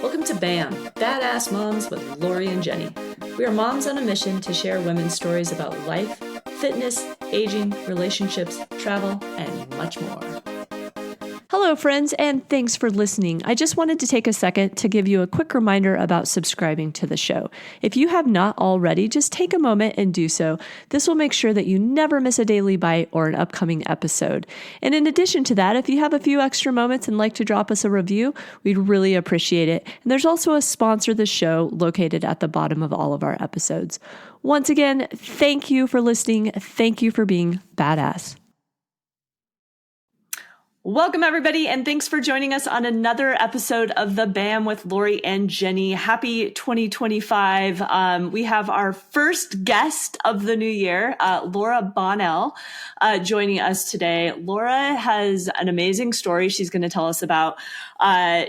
Welcome to BAM, Badass Moms with Lori and Jenny. We are moms on a mission to share women's stories about life, fitness, aging, relationships, travel, and much more. Hello, friends, and thanks for listening. I just wanted to take a second to give you a quick reminder about subscribing to the show. If you have not already, just take a moment and do so. This will make sure that you never miss a daily bite or an upcoming episode. And in addition to that, if you have a few extra moments and like to drop us a review, we'd really appreciate it. And there's also a sponsor of the show located at the bottom of all of our episodes. Once again, thank you for listening. Thank you for being badass. Welcome, everybody, and thanks for joining us on another episode of The BAM with Lori and Jenny. Happy 2025. We have our first guest of the new year, Laura Bonnell, joining us today. Laura has an amazing story she's going to tell us about.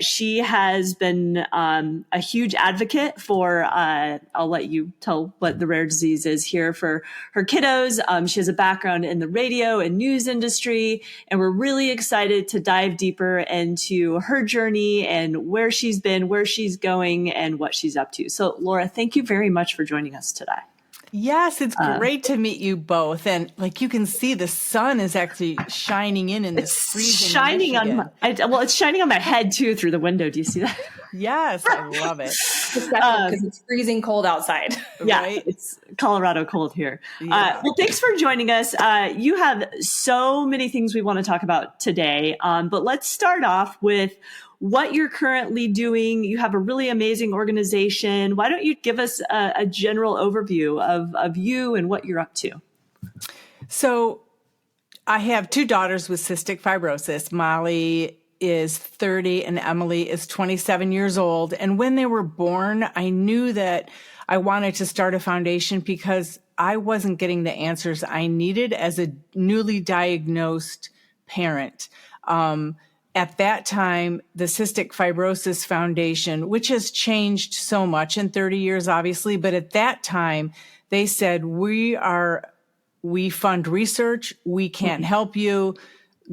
She has been a huge advocate for, I'll let you tell what the rare disease is here, for her kiddos. She has a background in the radio and news industry, and we're really excited to dive deeper into her journey and where she's been, where she's going, and what she's up to. So, Laura, thank you very much for joining us today. Yes, it's great to meet you both. And like you can see, the sun is actually shining in this freezing shining Michigan. It's shining on my head too through the window. Do you see that? Yes, I love it. Because it's freezing cold outside. Yeah, Right? It's Colorado cold here. Yeah. Well, thanks for joining us. You have so many things we want to talk about today, but let's start off with what you're currently doing. You have a really amazing organization. Why don't you give us a general overview of you and what you're up to? So I have two daughters with cystic fibrosis. Molly is 30 and Emily is 27 years old. And when they were born, I knew that I wanted to start a foundation because I wasn't getting the answers I needed as a newly diagnosed parent. At that time, the Cystic Fibrosis Foundation, which has changed so much in 30 years, obviously, but at that time, they said, we fund research, we can't help you,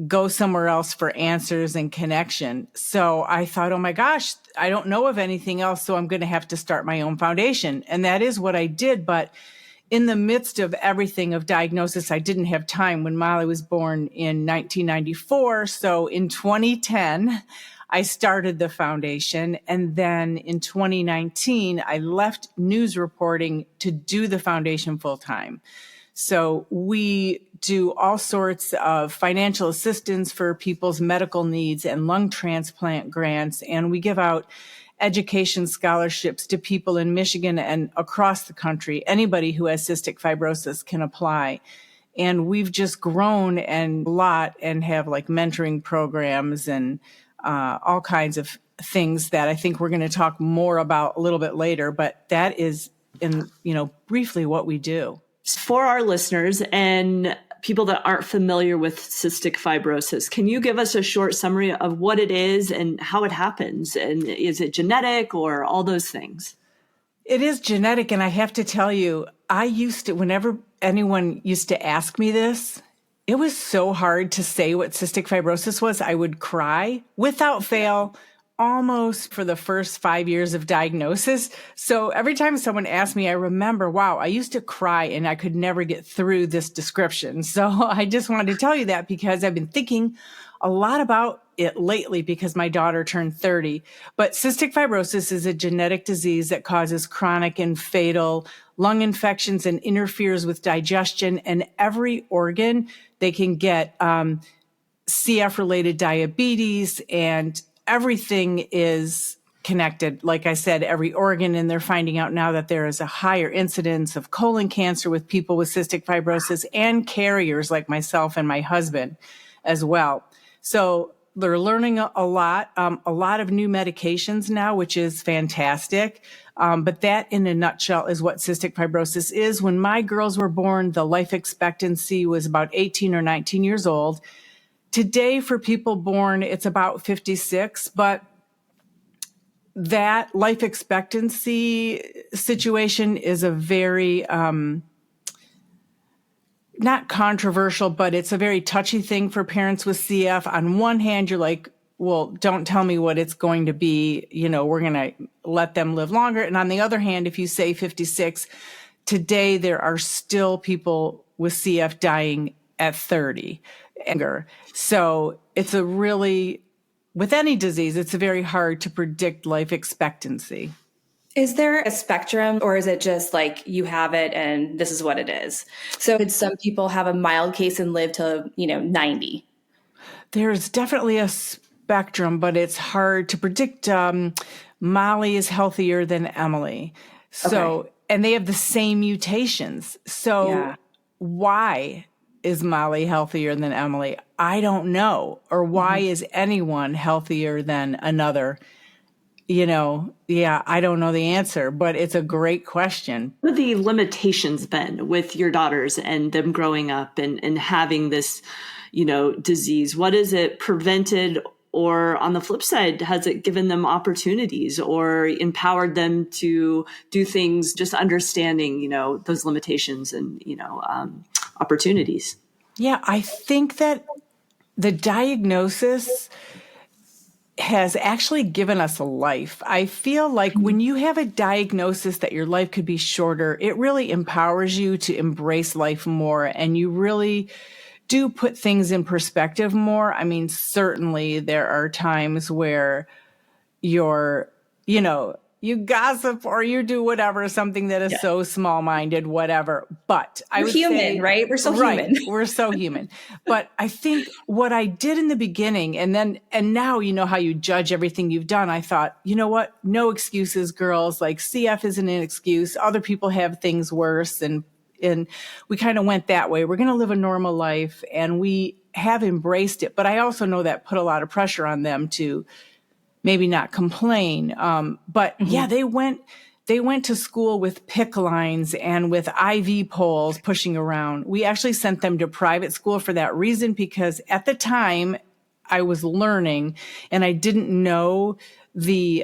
go somewhere else for answers and connection. So I thought, oh my gosh, I don't know of anything else, so I'm going to have to start my own foundation. And that is what I did. But in the midst of everything of diagnosis, I didn't have time when Molly was born in 1994. So in 2010, I started the foundation. And then in 2019, I left news reporting to do the foundation full time. So we do all sorts of financial assistance for people's medical needs and lung transplant grants. And we give out education scholarships to people in Michigan and across the country. Anybody who has cystic fibrosis can apply. And we've just grown a lot and have like mentoring programs and all kinds of things that I think we're going to talk more about a little bit later. But that is briefly what we do. For our listeners and people that aren't familiar with cystic fibrosis, can you give us a short summary of what it is and how it happens? And is it genetic or all those things? It is genetic. And I have to tell you, whenever anyone used to ask me this, it was so hard to say what cystic fibrosis was. I would cry without fail almost for the first 5 years of diagnosis. So every time someone asked me, I remember, wow, I used to cry and I could never get through this description. So I just wanted to tell you that because I've been thinking a lot about it lately because my daughter turned 30. But cystic fibrosis is a genetic disease that causes chronic and fatal lung infections and interferes with digestion and every organ. They can get CF-related diabetes, and everything is connected. Like I said, every organ, and they're finding out now that there is a higher incidence of colon cancer with people with cystic fibrosis and carriers like myself and my husband as well. So they're learning a lot of new medications now, which is fantastic. But that in a nutshell is what cystic fibrosis is. When my girls were born, the life expectancy was about 18 or 19 years old. Today, for people born, it's about 56, but that life expectancy situation is a very, not controversial, but it's a very touchy thing for parents with CF. On one hand, you're like, well, don't tell me what it's going to be. We're going to let them live longer. And on the other hand, if you say 56, today there are still people with CF dying at 30. So it's with any disease, it's very hard to predict life expectancy. Is there a spectrum, or is it just like you have it and this is what it is? So could some people have a mild case and live to, 90? There's definitely a spectrum, but it's hard to predict. Molly is healthier than Emily. And they have the same mutations. So why is Molly healthier than Emily? I don't know. Or why is anyone healthier than another? I don't know the answer, but it's a great question. What have the limitations been with your daughters and them growing up and having this, disease? What has it prevented, or on the flip side, has it given them opportunities or empowered them to do things, just understanding, those limitations and, opportunities? Yeah, I think that the diagnosis has actually given us a life. I feel like when you have a diagnosis that your life could be shorter, it really empowers you to embrace life more, and you really do put things in perspective more. I mean, certainly there are times where you gossip or you do whatever, something that is so small-minded, whatever. But we're human, right? We're so human. We're so human. But I think what I did in the beginning, and now how you judge everything you've done, I thought, you know what? No excuses, girls. Like, CF isn't an excuse. Other people have things worse. And we kind of went that way. We're going to live a normal life, and we have embraced it. But I also know that put a lot of pressure on them to maybe not complain. But they went to school with PICC lines and with IV poles pushing around. We actually sent them to private school for that reason, because at the time I was learning and I didn't know the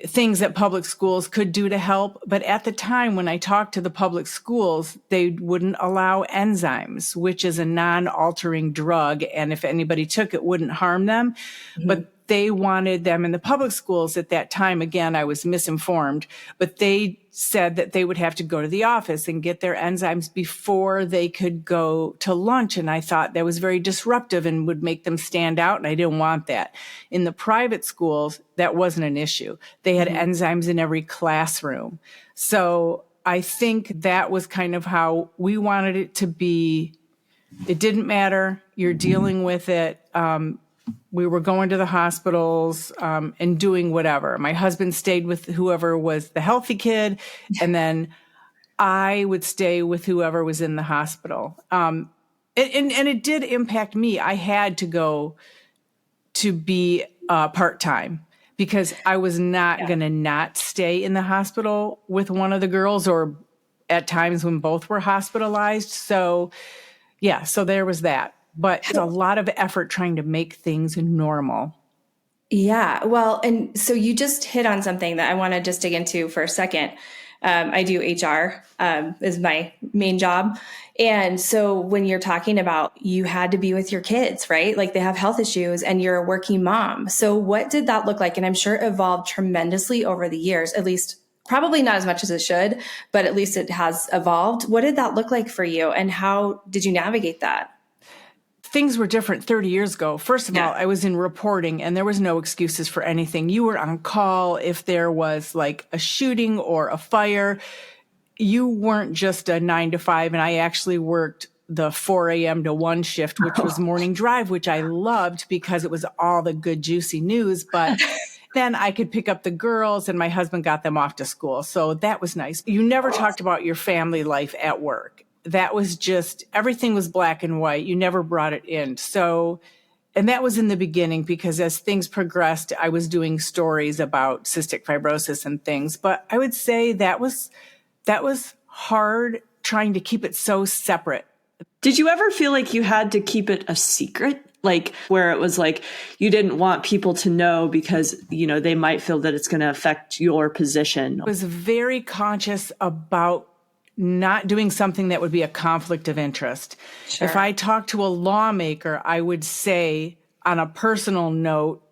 things that public schools could do to help. But at the time when I talked to the public schools, they wouldn't allow enzymes, which is a non-altering drug. And if anybody took it, wouldn't harm them. But they wanted them in the public schools at that time. Again, I was misinformed, but they said that they would have to go to the office and get their enzymes before they could go to lunch. And I thought that was very disruptive and would make them stand out. And I didn't want that. In the private schools, that wasn't an issue. They had enzymes in every classroom. So I think that was kind of how we wanted it to be. It didn't matter. You're dealing with it. We were going to the hospitals and doing whatever. My husband stayed with whoever was the healthy kid, and then I would stay with whoever was in the hospital. And it did impact me. I had to go to be part-time because I was not going to not stay in the hospital with one of the girls, or at times when both were hospitalized. So there was that. But it's a lot of effort trying to make things normal. Yeah. Well, and so you just hit on something that I want to just dig into for a second. I do HR is my main job. And so when you're talking about you had to be with your kids, right? Like, they have health issues and you're a working mom. So what did that look like? And I'm sure it evolved tremendously over the years, at least probably not as much as it should, but at least it has evolved. What did that look like for you? And how did you navigate that? Things were different 30 years ago. First of all, I was in reporting and there was no excuses for anything. You were on call if there was like a shooting or a fire. You weren't just a 9 to 5. And I actually worked the 4 a.m. to 1 shift, which was morning drive, which I loved because it was all the good, juicy news. But then I could pick up the girls and my husband got them off to school. So that was nice. You never talked about your family life at work. That was just, everything was black and white. You never brought it in. So, and that was in the beginning because as things progressed, I was doing stories about cystic fibrosis and things. But I would say that was hard trying to keep it so separate. Did you ever feel like you had to keep it a secret? Like, where it was like you didn't want people to know because, they might feel that it's going to affect your position? I was very conscious about not doing something that would be a conflict of interest. Sure. If I talked to a lawmaker, I would say, on a personal note,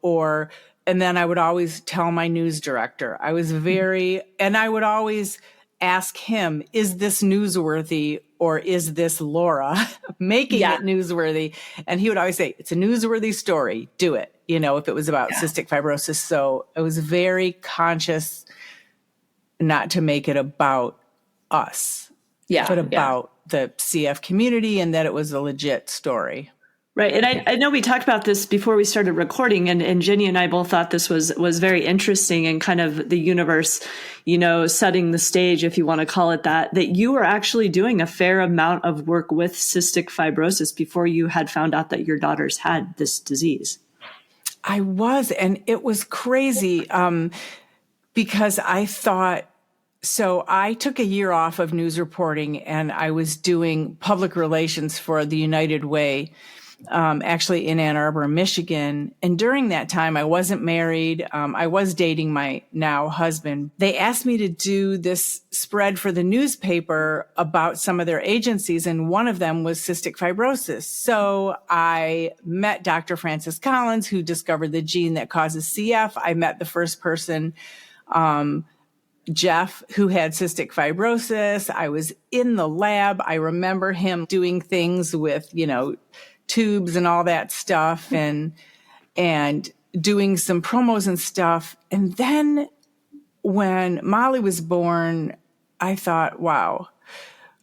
and then I would always tell my news director. I was and I would always ask him, is this newsworthy or is this Laura making it newsworthy? And he would always say, it's a newsworthy story. Do it. If it was about cystic fibrosis. So I was very conscious not to make it about us, but about the CF community, and that it was a legit story. Right. And I know we talked about this before we started recording, and Jenny and I both thought this was very interesting, and kind of the universe, setting the stage, if you want to call it that you were actually doing a fair amount of work with cystic fibrosis before you had found out that your daughters had this disease. I was, and it was crazy because I thought, so I took a year off of news reporting, and I was doing public relations for the United Way, actually in Ann Arbor, Michigan. And during that time, I wasn't married. I was dating my now husband. They asked me to do this spread for the newspaper about some of their agencies, and one of them was cystic fibrosis. So I met Dr. Francis Collins, who discovered the gene that causes CF. I met the first person, Jeff, who had cystic fibrosis. I was in the lab. I remember him doing things with, tubes and all that stuff, and doing some promos and stuff. And then when Molly was born, I thought, wow,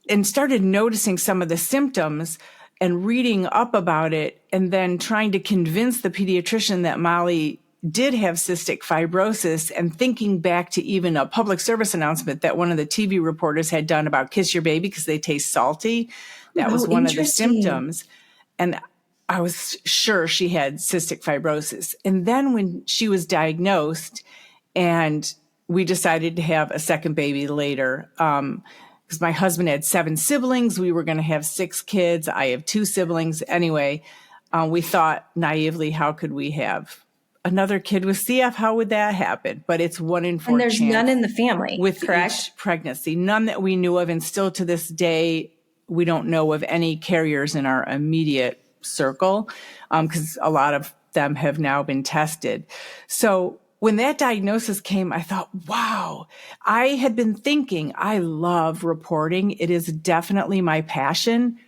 and started noticing some of the symptoms and reading up about it, and then trying to convince the pediatrician that Molly did have cystic fibrosis, and thinking back to even a public service announcement that one of the TV reporters had done about kiss your baby because they taste salty. That was one of the symptoms. And I was sure she had cystic fibrosis. And then when she was diagnosed, and we decided to have a second baby later, because my husband had 7 siblings. We were going to have 6 kids. I have 2 siblings. Anyway, we thought naively, how could we have another kid with CF? How would that happen? But it's 1 in 4 And there's chance none in the family, with correct? each pregnancy. None that we knew of. And still to this day, we don't know of any carriers in our immediate circle, because a lot of them have now been tested. So when that diagnosis came, I thought, wow, I had been thinking, I love reporting. It is definitely my passion,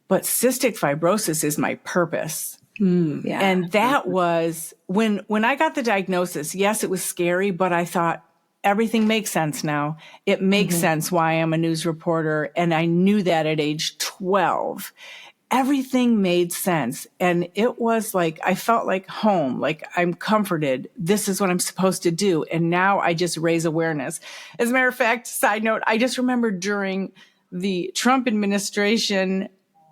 but cystic fibrosis is my purpose. And that was when I got the diagnosis. Yes, it was scary, but I thought, everything makes sense now. It makes sense why I'm a news reporter. And I knew that at age 12. Everything made sense. And it was like, I felt like home, like I'm comforted. This is what I'm supposed to do. And now I just raise awareness. As a matter of fact, side note, I just remember during the Trump administration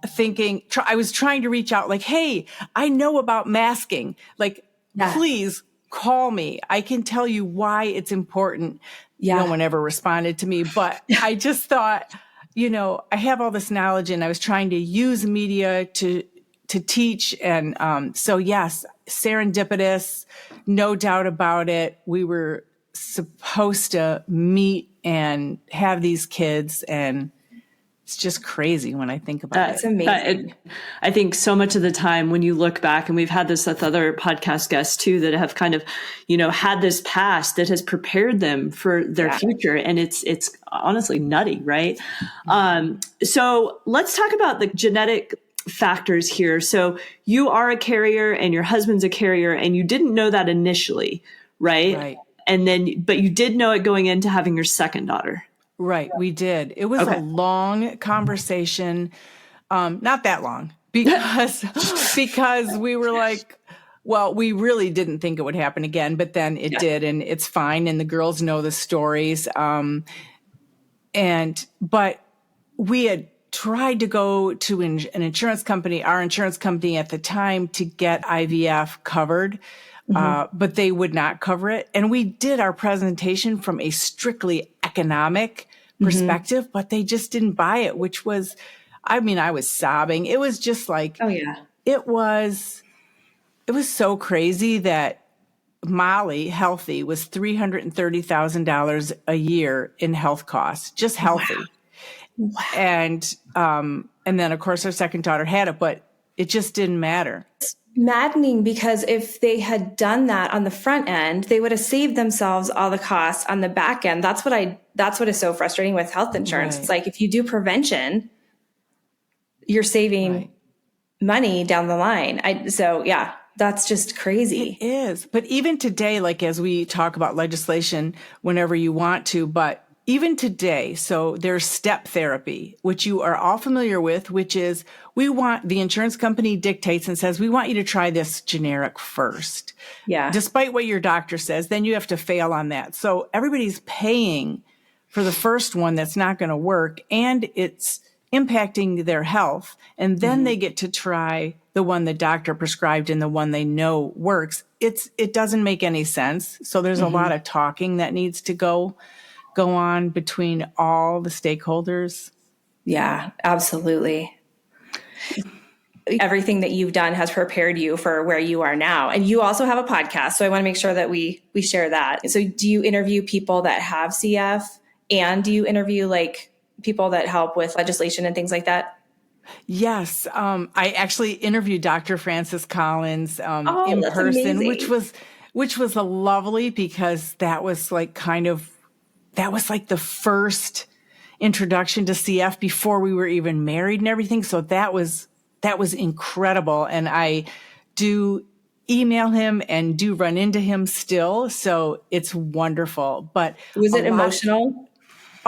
thinking, I was trying to reach out like, hey, I know about masking. Like, please call me. I can tell you why it's important. No one ever responded to me, but I just thought, I have all this knowledge, and I was trying to use media to teach. And so, yes, serendipitous, no doubt about it. We were supposed to meet and have these kids, and it's just crazy when I think about it. That's amazing. I think so much of the time when you look back, and we've had this with other podcast guests too, that have kind of, had this past that has prepared them for their future. And it's honestly nutty, right? So let's talk about the genetic factors here. So you are a carrier and your husband's a carrier, and you didn't know that initially, right? Right. And then, but you did know it going into having your second daughter. Right. We did. It was a long conversation. Not that long because we were like, well, we really didn't think it would happen again, but then it did, and it's fine. And the girls know the stories. But we had tried to go to an insurance company, our insurance company at the time, to get IVF covered. But they would not cover it. And we did our presentation from a strictly economic perspective, but they just didn't buy it, which was, I was sobbing. It was just like, it was so crazy that Molly, healthy, was $330,000 a year in health costs, just healthy. Wow. And then of course our second daughter had it, but it just didn't matter. maddening because if they had done that on the front end, they would have saved themselves all the costs on the back end. That's what is so frustrating with health insurance. Right. It's like, if you do prevention, you're saving money down the line. So yeah, that's just crazy. It is. But even today, like as we talk about legislation whenever you want to, but even today, so there's step therapy, which you are all familiar with, which is the insurance company dictates and says, we want you to try this generic first. Yeah. Despite what your doctor says, then you have to fail on that. So everybody's paying for the first one that's not going to work, and it's impacting their health. And then they get to try the one the doctor prescribed and the one they know works. It doesn't make any sense. So there's a lot of talking that needs to go on between all the stakeholders. Yeah, absolutely. Everything that you've done has prepared you for where you are now. And you also have a podcast. So I want to make sure that we share that. So do you interview people that have CF, and do you interview like people that help with legislation and things like that? Yes. I actually interviewed Dr. Francis Collins in person, amazing. which was a lovely, because that was like the first introduction to CF before we were even married and everything. So that was incredible. And I do email him and do run into him still. So it's wonderful. But was it emotional?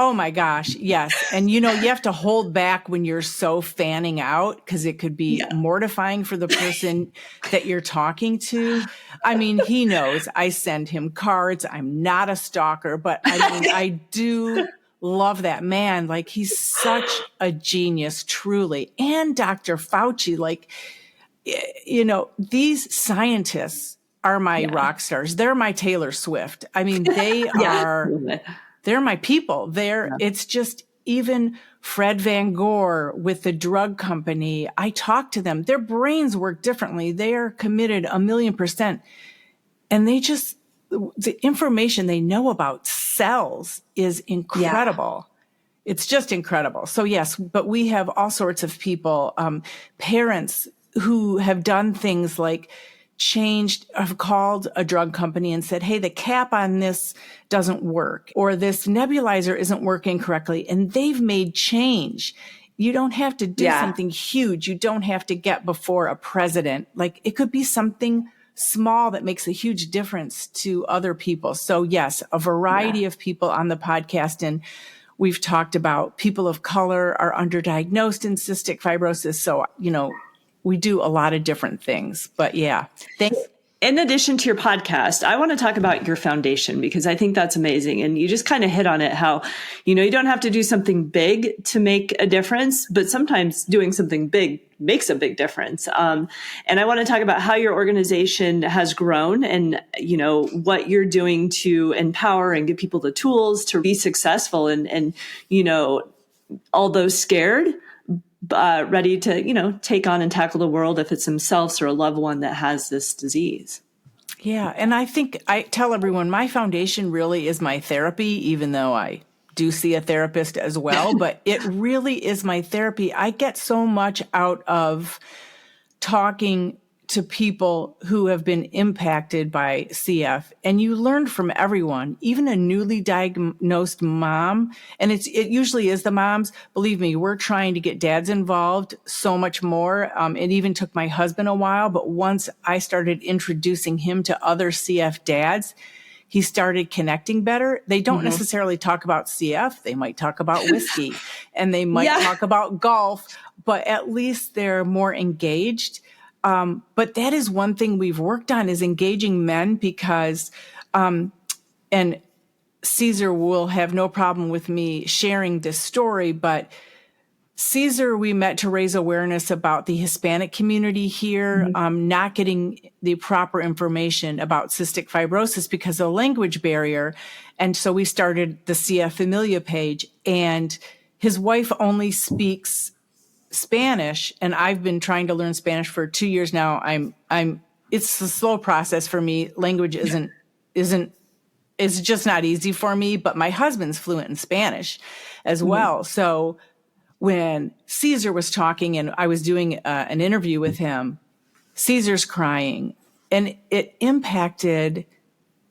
Oh my gosh. Yes. And you have to hold back when you're so fanning out, because it could be mortifying for the person that you're talking to. I mean, he knows I send him cards. I'm not a stalker, but I mean, I do love that man. Like, he's such a genius, truly. And Dr. Fauci, like, these scientists are my rock stars. They're my Taylor Swift. I mean, they're my people. It's just, even Fred Van Gore with the drug company, I talk to them. Their brains work differently. They are committed 1,000,000%. And the information they know about cells is incredible. Yeah. It's just incredible. So yes, but we have all sorts of people, parents who have done things like have called a drug company and said, hey, the cap on this doesn't work, or this nebulizer isn't working correctly. And they've made change. You don't have to do something huge. You don't have to get before a president. Like, it could be something small that makes a huge difference to other people. So yes, a variety of people on the podcast. And we've talked about people of color are underdiagnosed in cystic fibrosis. So, we do a lot of different things, but thanks. In addition to your podcast, I want to talk about your foundation, because I think that's amazing. And you just kind of hit on it, how, you don't have to do something big to make a difference, but sometimes doing something big makes a big difference. And I want to talk about how your organization has grown, and, what you're doing to empower and give people the tools to be successful, and although scared, ready to, take on and tackle the world if it's themselves or a loved one that has this disease. Yeah. And I think I tell everyone my foundation really is my therapy, even though I do see a therapist as well, but it really is my therapy. I get so much out of talking to people who have been impacted by CF, and you learn from everyone, even a newly diagnosed mom. And it usually is the moms. Believe me, we're trying to get dads involved so much more. It even took my husband a while, but once I started introducing him to other CF dads, he started connecting better. They don't necessarily talk about CF. They might talk about whiskey and they might talk about golf, but at least they're more engaged. But that is one thing we've worked on, is engaging men, because, and Caesar will have no problem with me sharing this story, but Caesar, we met to raise awareness about the Hispanic community here, not getting the proper information about cystic fibrosis because of the language barrier. And so we started the CF Familia page, and his wife only speaks Spanish, and I've been trying to learn Spanish for 2 years now. It's a slow process for me. Language it's just not easy for me, but my husband's fluent in Spanish as well. So when Caesar was talking and I was doing an interview with him, Caesar's crying. And it impacted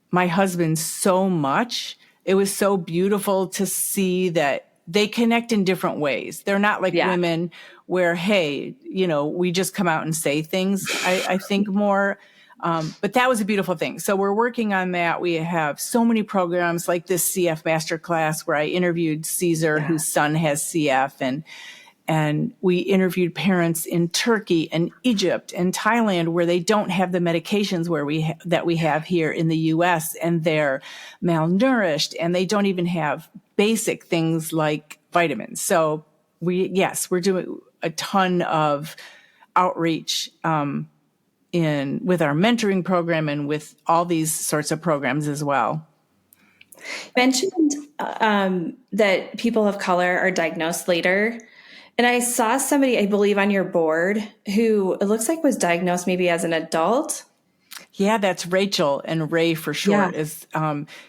my husband so much. It was so beautiful to see that they connect in different ways. They're not like women where, hey, we just come out and say things, I think more. But that was a beautiful thing. So we're working on that. We have so many programs like this CF Masterclass where I interviewed Caesar, whose son has CF, and we interviewed parents in Turkey and Egypt and Thailand where they don't have the medications that we have here in the U.S. and they're malnourished and they don't even have basic things like vitamins. So we're doing a ton of outreach with our mentoring program and with all these sorts of programs as well. You mentioned that people of color are diagnosed later. And I saw somebody, I believe, on your board who it looks like was diagnosed maybe as an adult. Yeah, that's Rachel, and Ray for short.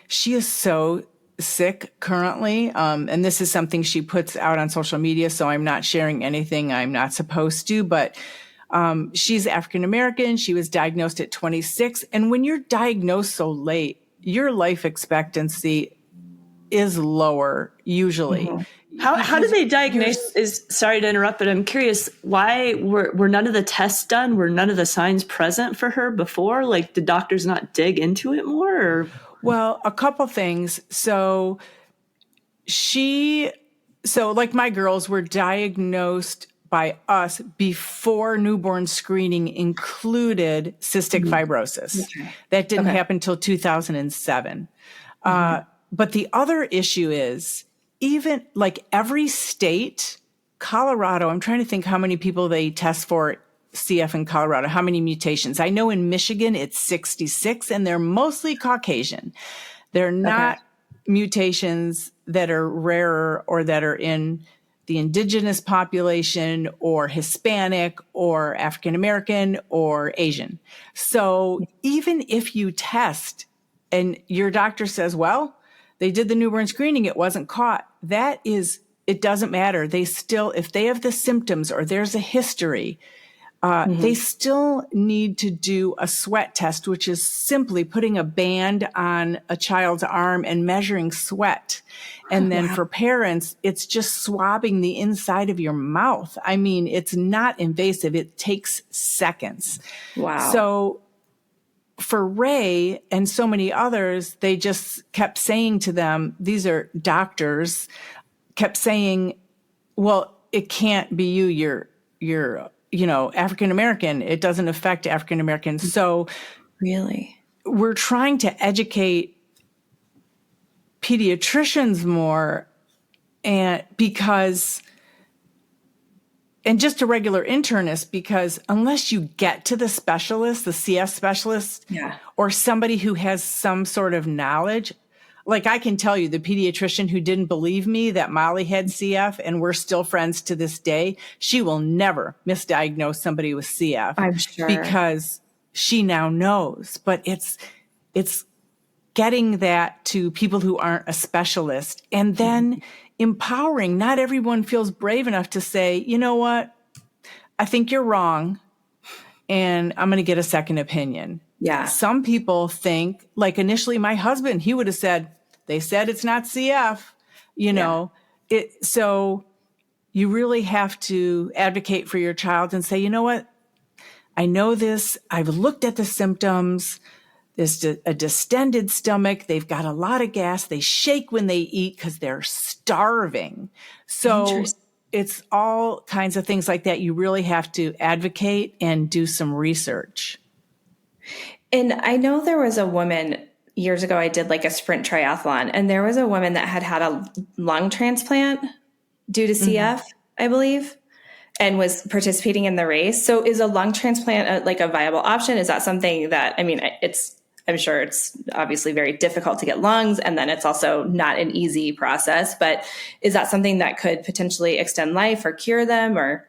She is so sick currently. And this is something she puts out on social media, so I'm not sharing anything I'm not supposed to. But she's African American. She was diagnosed at 26. And when you're diagnosed so late, your life expectancy is lower usually. Mm-hmm. How do they diagnose? Sorry to interrupt, but I'm curious, why were none of the tests done? Were none of the signs present for her before? Like, did doctors not dig into it more? Or? Well, a couple things. So like my girls were diagnosed by us before newborn screening included cystic fibrosis. Okay. That didn't happen until 2007. But the other issue is, even like every state, Colorado, I'm trying to think how many people they test for CF in Colorado, how many mutations. I know in Michigan it's 66 and they're mostly Caucasian. They're not mutations that are rarer or that are in the indigenous population or Hispanic or African American or Asian. So even if you test and your doctor says, well, they did the newborn screening, it wasn't caught. It doesn't matter. They still, if they have the symptoms or there's a history, they still need to do a sweat test, which is simply putting a band on a child's arm and measuring sweat. And then for parents, it's just swabbing the inside of your mouth. I mean, it's not invasive. It takes seconds. Wow. So for Ray and so many others, they just kept saying to them, these are doctors, kept saying, well, it can't be you. You're African American. It doesn't affect African Americans. So really, we're trying to educate pediatricians more and just a regular internist, because unless you get to the specialist, the CF specialist, or somebody who has some sort of knowledge, like I can tell you the pediatrician who didn't believe me that Molly had CF and we're still friends to this day, she will never misdiagnose somebody with CF. I'm sure. Because she now knows. But it's getting that to people who aren't a specialist and then empowering. Not everyone feels brave enough to say, you know what, I think you're wrong and I'm going to get a second opinion. Yeah. Some people think, like initially my husband, he would have said, they said it's not CF, so you really have to advocate for your child and say, you know what, I know this, I've looked at the symptoms. There's a distended stomach. They've got a lot of gas. They shake when they eat because they're starving. So it's all kinds of things like that. You really have to advocate and do some research. And I know there was a woman years ago, I did like a sprint triathlon, and there was a woman that had a lung transplant due to CF, I believe, and was participating in the race. So is a lung transplant like a viable option? Is that something that, I'm sure it's obviously very difficult to get lungs, and then it's also not an easy process, but is that something that could potentially extend life or cure them? Or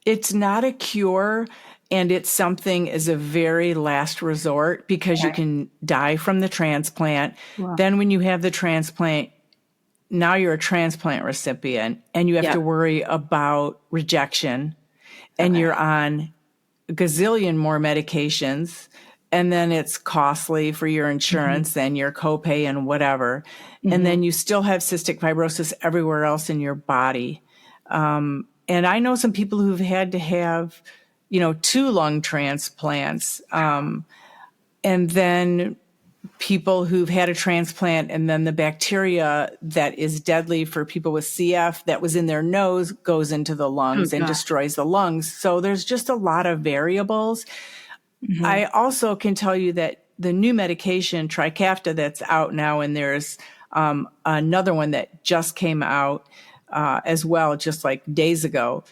it's not a cure, and it's something as a very last resort because you can die from the transplant. Wow. Then when you have the transplant, now you're a transplant recipient and you have to worry about rejection, and you're on gazillion more medications, and then it's costly for your insurance and your copay and whatever. And then you still have cystic fibrosis everywhere else in your body. And I know some people who've had to have, 2 lung transplants. And then people who've had a transplant, and then the bacteria that is deadly for people with CF that was in their nose goes into the lungs and destroys the lungs. So there's just a lot of variables. I also can tell you that the new medication, Trikafta, that's out now, and there's another one that just came out as well, just like days ago.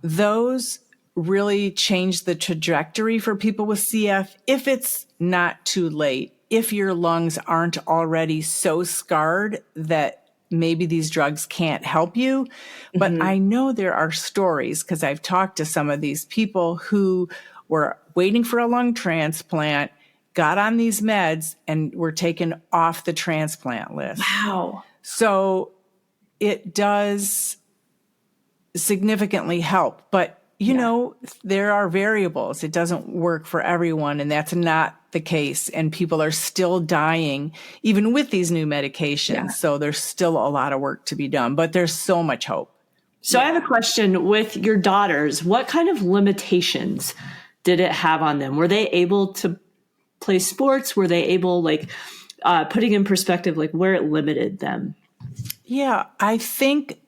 Those really change the trajectory for people with CF if it's not too late, if your lungs aren't already so scarred that maybe these drugs can't help you. But I know there are stories, because I've talked to some of these people who were waiting for a lung transplant, got on these meds, and were taken off the transplant list. Wow. So it does significantly help. But, there are variables. It doesn't work for everyone, and that's not the case. And people are still dying, even with these new medications. Yeah. So there's still a lot of work to be done, but there's so much hope. So I have a question with your daughters. What kind of limitations did it have on them? Were they able to play sports? Were they able, putting in perspective, where it limited them? Yeah, I think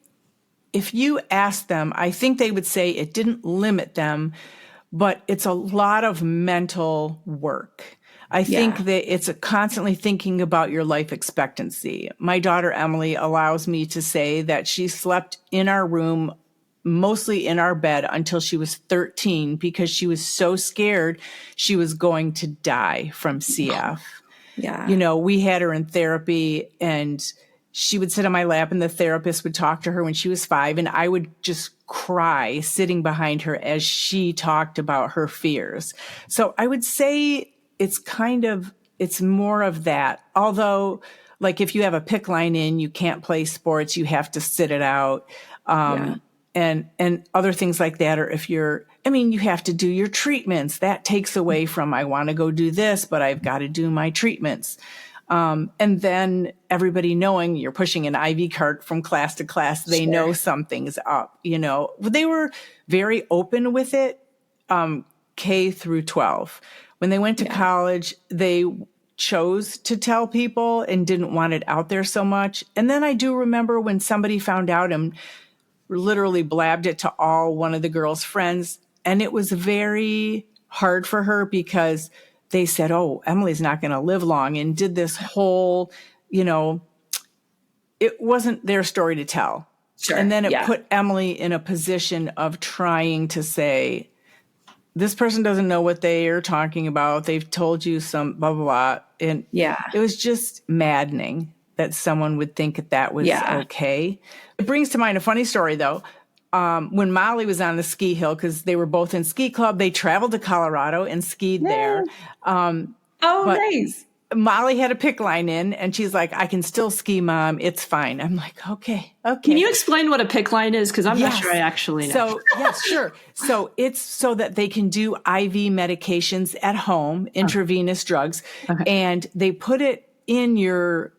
if you ask them, I think they would say it didn't limit them, but it's a lot of mental work. I think that it's constantly thinking about your life expectancy. My daughter, Emily, allows me to say that she slept in our room, mostly in our bed, until she was 13 because she was so scared she was going to die from CF. Yeah. We had her in therapy, and she would sit on my lap, and the therapist would talk to her when she was 5, and I would just cry sitting behind her as she talked about her fears. So I would say it's more of that. Although, if you have a PICC line in, you can't play sports, you have to sit it out. And other things like that. Or if you have to do your treatments. That takes away from, I want to go do this, but I've got to do my treatments. And then everybody knowing you're pushing an IV cart from class to class, they know something's up, They were very open with it, K through 12. When they went to college, they chose to tell people and didn't want it out there so much. And then I do remember when somebody found out and literally blabbed it to one of the girls' friends. And it was very hard for her because they said, oh, Emily's not going to live long, and did this whole, it wasn't their story to tell. Sure. And then it put Emily in a position of trying to say, this person doesn't know what they are talking about. They've told you some blah, blah, blah. And it was just maddening that someone would think that was okay. It brings to mind a funny story, though. When Molly was on the ski hill, because they were both in ski club, they traveled to Colorado and skied there. Nice. Molly had a PICC line in, and she's like, I can still ski, Mom. It's fine. I'm like, okay. Can you explain what a PICC line is? Because I'm not sure I actually know. So, yes, sure. So it's so that they can do IV medications at home, intravenous drugs, and they put it in your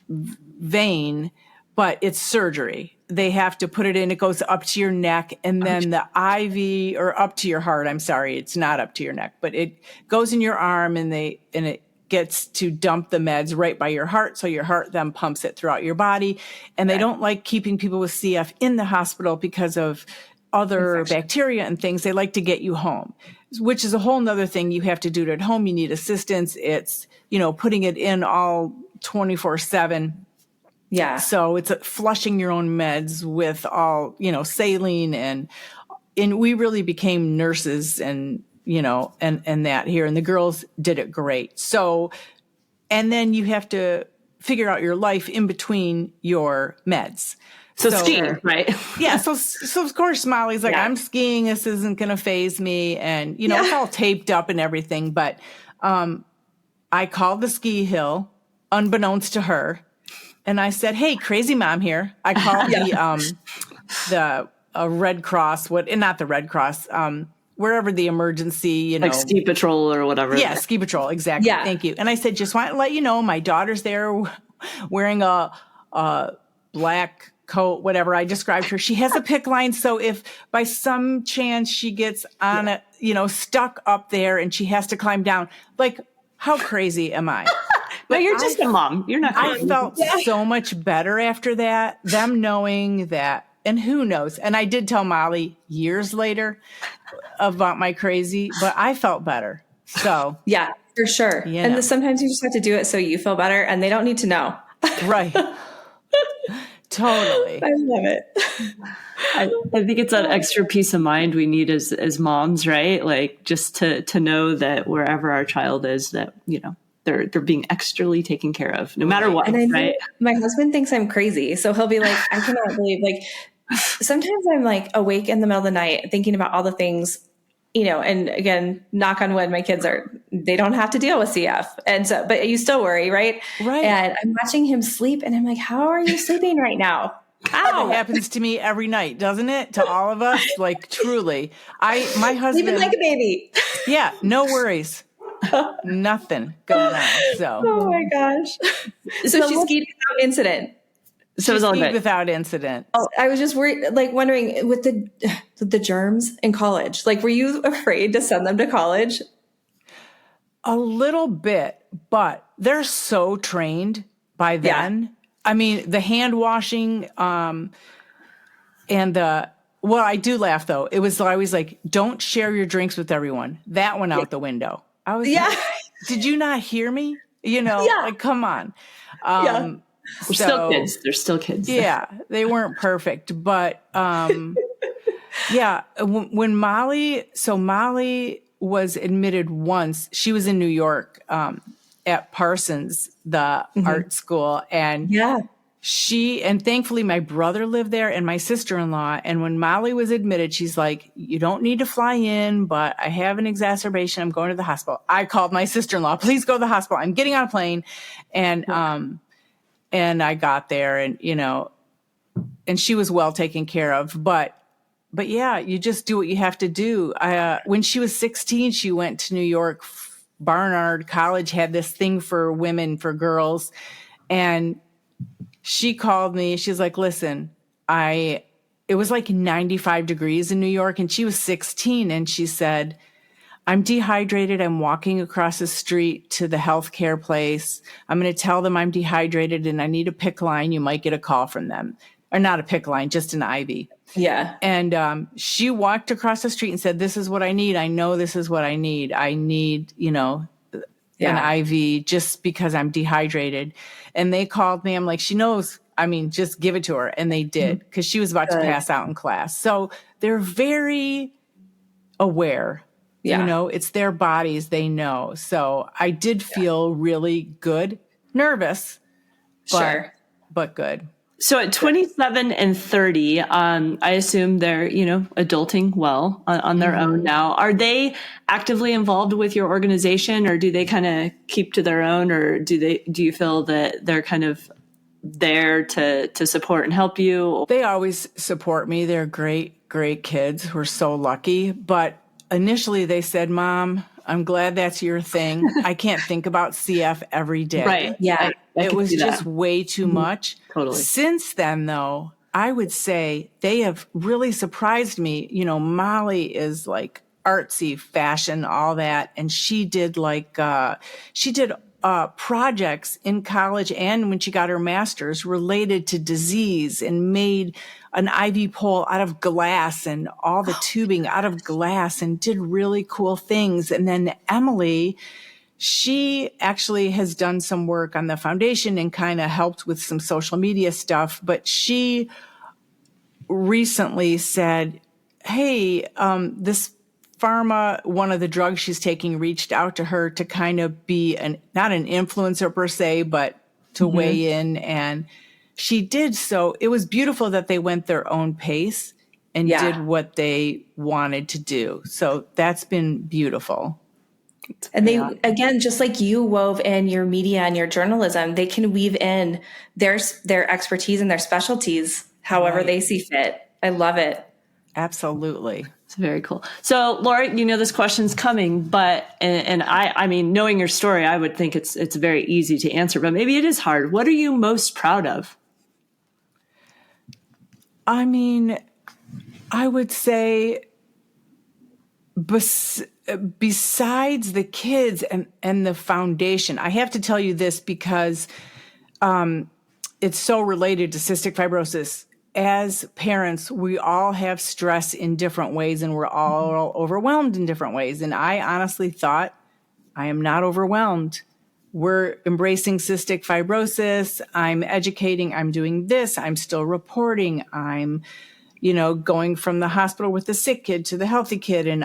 vein, but it's surgery. They have to put it in. It goes up to your neck, and then the IV, or up to your heart. I'm sorry, it's not up to your neck, but it goes in your arm, and it gets to dump the meds right by your heart. So your heart then pumps it throughout your body. And they don't like keeping people with CF in the hospital because of other bacteria and things. They like to get you home, which is a whole nother thing. You have to do it at home. You need assistance. It's, putting it in all 24/7. Yeah. So it's flushing your own meds with all, saline, and we really became nurses and that here, and the girls did it great. So, and then you have to figure out your life in between your meds. So skiing, right? Yeah. So of course, Molly's like, I'm skiing. This isn't going to faze me. And, it's all taped up and everything. But I called the ski hill, unbeknownst to her. And I said, hey, crazy mom here. I called the Red Cross, not the Red Cross, wherever the emergency, like ski patrol or whatever. Yeah, ski patrol. Exactly. Yeah. Thank you. And I said, just want to let you know, my daughter's there wearing a black coat, whatever. I described her. She has a PICC line. So if by some chance she gets on stuck up there and she has to climb down, like, how crazy am I? But you're just a mom. You're not crazy. I felt so much better after that, them knowing that, and who knows. And I did tell Molly years later about my crazy, but I felt better. So yeah, for sure. And sometimes you just have to do it so you feel better and they don't need to know. Right. Totally. I love it. I think it's an extra peace of mind we need as moms, right? Like just to know that wherever our child is, that, they're being extrally taken care of no matter what. And right? My husband thinks I'm crazy. So he'll be like, I cannot believe, like, sometimes I'm like awake in the middle of the night thinking about all the things, and again, knock on wood, my kids they don't have to deal with CF. And so, but you still worry, right? Right. And I'm watching him sleep and I'm like, how are you sleeping right now? How? It happens to me every night, doesn't it? To all of us, like truly. My husband. Sleeping like a baby. Yeah, no worries. Nothing going on. So. Oh my gosh. So she skied without incident. So it was all good. Without incident. Oh, I was just worried, like wondering with the germs in college, like, were you afraid to send them to college? A little bit, but they're so trained by then. Yeah. I mean, the hand washing, and I do laugh though. It was always like, don't share your drinks with everyone. That went out the window. I was like, did you not hear me? Like, come on. They're still kids. They're still kids. Yeah, they weren't perfect, but when Molly was admitted once, she was in New York at Parsons, the art school, and and thankfully my brother lived there and my sister-in-law. And when Molly was admitted, she's like, you don't need to fly in, but I have an exacerbation. I'm going to the hospital. I called my sister-in-law, please go to the hospital. I'm getting on a plane. And I got there and, and she was well taken care of, but yeah, you just do what you have to do. When she was 16, she went to New York. Barnard College had this thing for women, for girls. And she called me. She's like, listen, it was like 95 degrees in New York and she was 16. And she said, I'm dehydrated. I'm walking across the street to the healthcare place. I'm going to tell them I'm dehydrated and I need a PICC line. You might get a call from them. Or not a PICC line, just an IV. Yeah. And she walked across the street and said, this is what I need. I know this is what I need. I need, an IV just because I'm dehydrated. And they called me. I'm like, she knows. I mean, just give it to her. And they did because she was about to pass out in class. So they're very aware. Yeah. It's their bodies. They know. So I did feel really good, nervous, but good. So at 27 and 30, I assume they're, adulting well on their own now. Are they actively involved with your organization or do they kind of keep to their own or do you feel that they're kind of there to support and help you? They always support me. They're great, great kids. We're so lucky. But initially they said, Mom, I'm glad that's your thing. I can't think about CF every day. Right. Yeah. It was just way too much. Totally. Since then, though, I would say they have really surprised me. Molly is like artsy, fashion, all that. And she did projects in college and when she got her master's related to disease and made an IV pole out of glass and all the tubing out of glass and did really cool things. And then Emily, she actually has done some work on the foundation and kind of helped with some social media stuff. But she recently said, hey, this pharma, one of the drugs she's taking, reached out to her to kind of be not an influencer per se, but to weigh in. And she did. So it was beautiful that they went their own pace and did what they wanted to do. So that's been beautiful. And they, again, just like you wove in your media and your journalism, they can weave in their expertise and their specialties however they see fit. I love it. Absolutely. It's very cool. So, Laura, you know this question's coming, but and I mean, knowing your story, I would think it's very easy to answer, but maybe it is hard. What are you most proud of? I mean, I would say besides the kids and the foundation, I have to tell you this because it's so related to cystic fibrosis. As parents, we all have stress in different ways and we're all overwhelmed in different ways. And I honestly thought, I am not overwhelmed. We're embracing cystic fibrosis. I'm educating. I'm doing this. I'm still reporting. I'm, going from the hospital with the sick kid to the healthy kid. And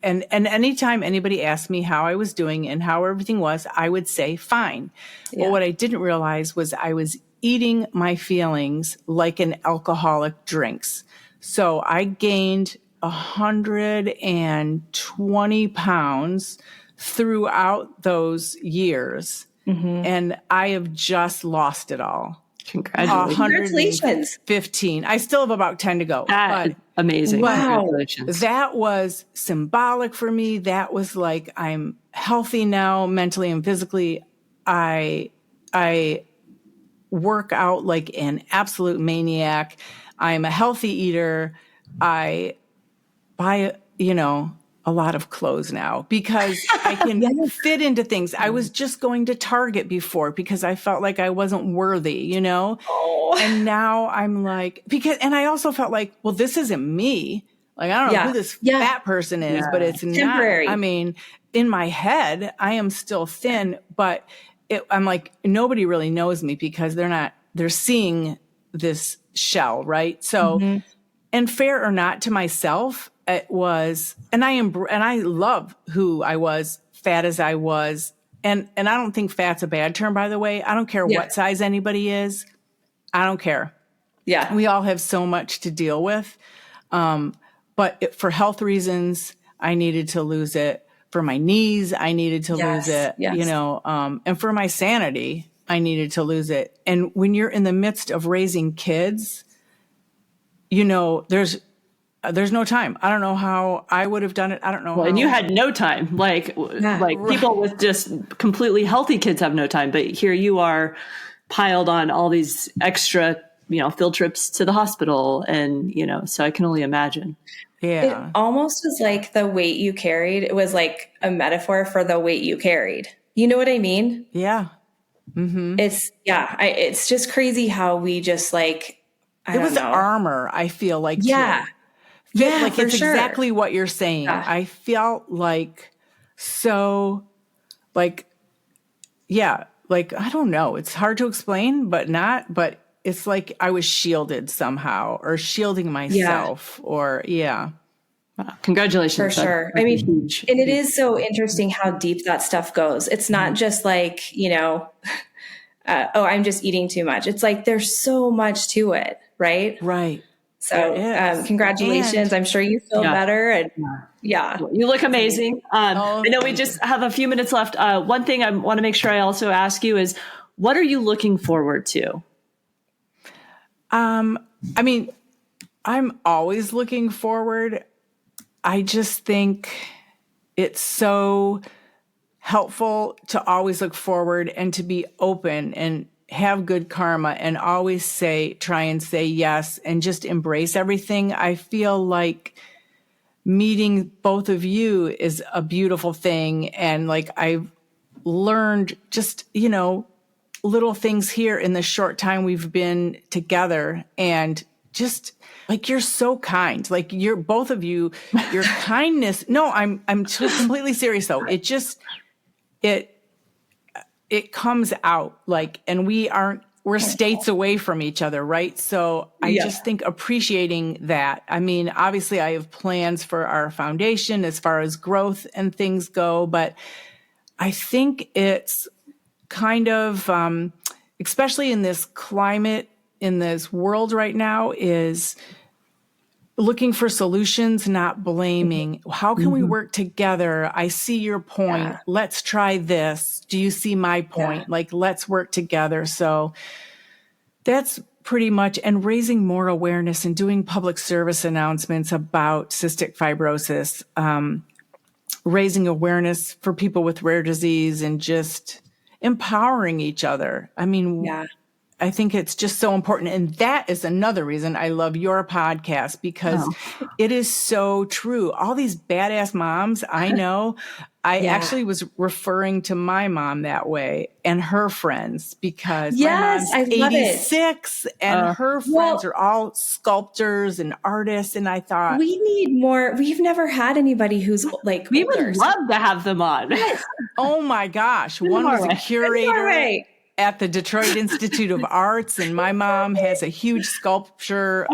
and anytime anybody asked me how I was doing and how everything was, I would say, fine. Yeah. But what I didn't realize was I was eating my feelings like an alcoholic drinks. So I gained 120 pounds throughout those years. And I have just lost it all. Congratulations. 15. I still have about 10 to go. That's amazing. Wow. Congratulations. That was symbolic for me. That was like, I'm healthy now, mentally and physically. I work out like an absolute maniac. I'm a healthy eater. I buy, a lot of clothes now because I can fit into things. I was just going to Target before because I felt like I wasn't worthy, Oh. And now I'm like, and I also felt like, well, this isn't me. Like, I don't know who this fat person is, but it's temporary. Not. I mean, in my head, I am still thin, but I'm like, nobody really knows me because they're seeing this shell, right? So, and fair or not to myself, it was, and I love who I was, fat as I was. And I don't think fat's a bad term, by the way. I don't care what size anybody is. I don't care. Yeah. We all have so much to deal with. But for health reasons, I needed to lose it. For my knees, I needed to lose it, and for my sanity, I needed to lose it. And when you're in the midst of raising kids, there's no time. I don't know how I would have done it. I don't know. And you had no time. People with just completely healthy kids have no time. But here you are piled on all these extra, field trips to the hospital. And, so I can only imagine. Yeah. It almost was like the weight you carried. It was like a metaphor for the weight you carried. You know what I mean? Yeah. Mm-hmm. It's just crazy how we just it was armor. I feel like, like it's exactly what you're saying. Yeah. I felt like so I don't know. It's hard to explain, but it's like I was shielded somehow or shielding myself or. Wow. Congratulations. For sure. I mean, huge. And it is so interesting how deep that stuff goes. It's not just like, I'm just eating too much. It's like, there's so much to it. Right. Right. So, congratulations. I'm sure you feel better. And you look amazing. I know we just have a few minutes left. One thing I want to make sure I also ask you is, what are you looking forward to? I mean, I'm always looking forward. I just think it's so helpful to always look forward and to be open and have good karma and always try and say yes and just embrace everything. I feel like meeting both of you is a beautiful thing. And I've learned just, little things here in the short time we've been together and just you're so kind. You're both of you, your kindness. No, I'm completely serious though. It just, it comes out and we're states away from each other. Right. So I just think appreciating that. I mean, obviously I have plans for our foundation as far as growth and things go, but I think it's kind of, especially in this climate, in this world right now, is looking for solutions, not blaming. How can we work together? I see your point. Yeah. Let's try this. Do you see my point? Let's work together. So that's pretty much, and raising more awareness and doing public service announcements about cystic fibrosis, raising awareness for people with rare disease and just empowering each other. I mean, Yeah. I think it's just so important. And that is another reason I love your podcast, because it is so true. All these badass moms I know, I actually was referring to my mom that way and her friends, because my mom's I love 86 and her friends are all sculptors and artists. And I thought, we need more. We've never had anybody who's like, We would love to have them on. oh my gosh, one was a curator at the Detroit Institute of Arts, and my mom has a huge sculptures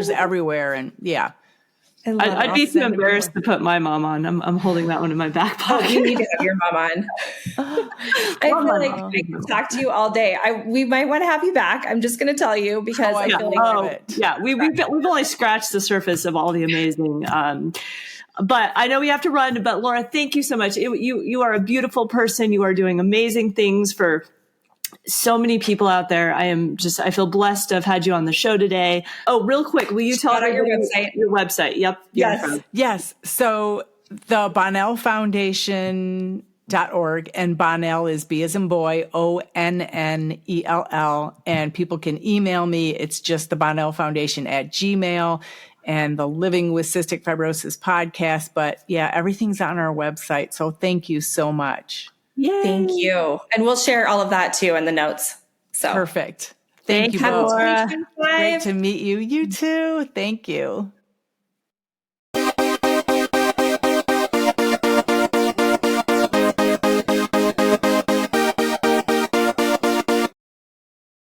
everywhere. And yeah. I'd be too embarrassed to put my mom on. I'm holding that one in my back pocket. You need to have your mom on. I feel like I can talk to you all day. We might want to have you back. I'm just going to tell you, because I feel like we've only scratched the surface of all the amazing. But I know we have to run. But Laura, thank you so much. You are a beautiful person. You are doing amazing things for so many people out there. I feel blessed to have had you on the show today. Oh, real quick, will you tell us your website? Your website. Yep. Yes. So the Bonnell Foundation.org, and Bonnell is B as in boy, ONNELL. And people can email me. It's just the Bonnell Foundation at Gmail, and the Living with Cystic Fibrosis podcast. But yeah, everything's on our website. So thank you so much. Yay. Thank you. And we'll share all of that too in the notes. So perfect. Thank you, Laura. Great to meet you. You too. Thank you.